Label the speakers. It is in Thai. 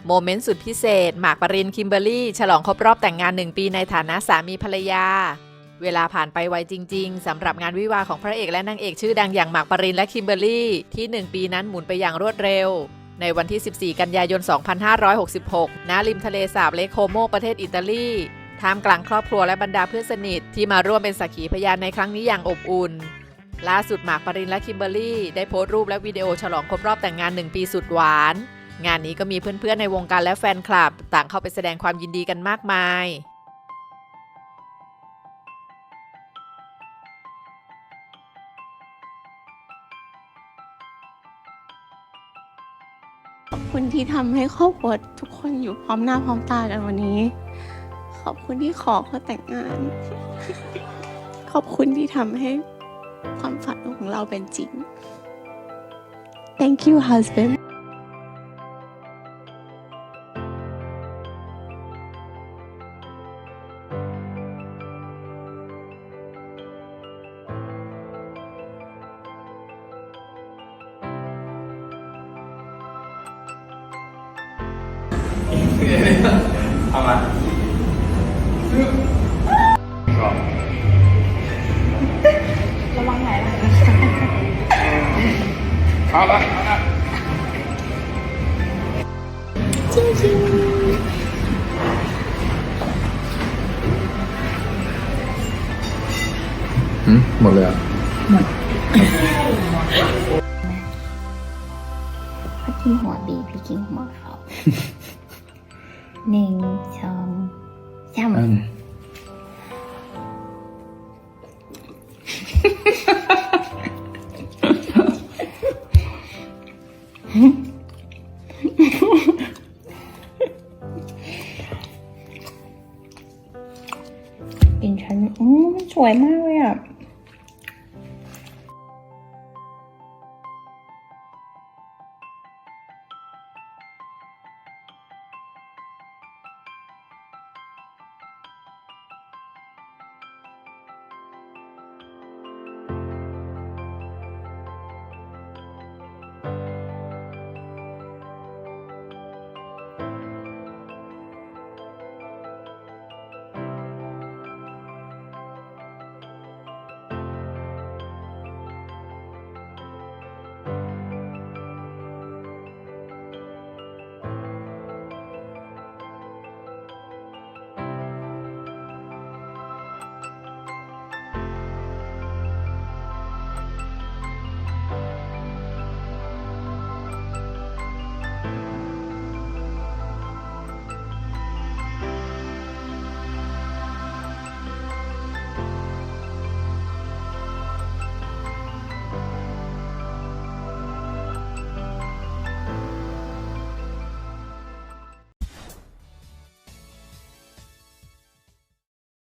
Speaker 1: โมเมนต์สุดพิเศษหมากปรินคิมเบอรรี่ฉลองครบรอบแต่งงาน1 ปีในฐานะสามีภรรยาเวลาผ่านไปไวจริงๆสำหรับงานวิวาห์ของพระเอกและนางเอกชื่อดังอย่างหมากปรินและคิมเบอรรี่ที่1 ปีนั้นหมุนไปอย่างรวดเร็วในวันที่ 14 กันยายน 2566 ณ ริมทะเลสาบเลคโคโมประเทศอิตาลีท่ามกลางครอบครัวและบรรดาเพื่อนสนิทที่มาร่วมเป็นสักขีพยานในครั้งนี้อย่างอบอุ่นล่าสุดหมากปรินและคิมเบอรรี่ได้โพสต์รูปและวิดีโอฉลองครบรอบแต่งงาน1 ปีสุดหวานงานนี้ก็มีเพื่อนๆในวงการและแฟนคลับต่างเข้าไปแสดงความยินดีกันมากมาย
Speaker 2: ขอบคุณที่ทำให้ครอบครัวทุกคนอยู่พร้อมหน้าพร้อมตากันวันนี้ขอบคุณที่ขอเขาแต่งงานขอบคุณที่ทำให้ความฝันของเราเป็นจริง Thank you husband
Speaker 3: เอามา
Speaker 2: ระวังไหนล่ะ
Speaker 3: เอาละ
Speaker 2: จริง
Speaker 3: หมดเลยอ่ะ
Speaker 4: หมดพี่กินหัวบีพี่กินหัวเขา1 2 3เป็นฉันมันสวยมากเลยอ่ะ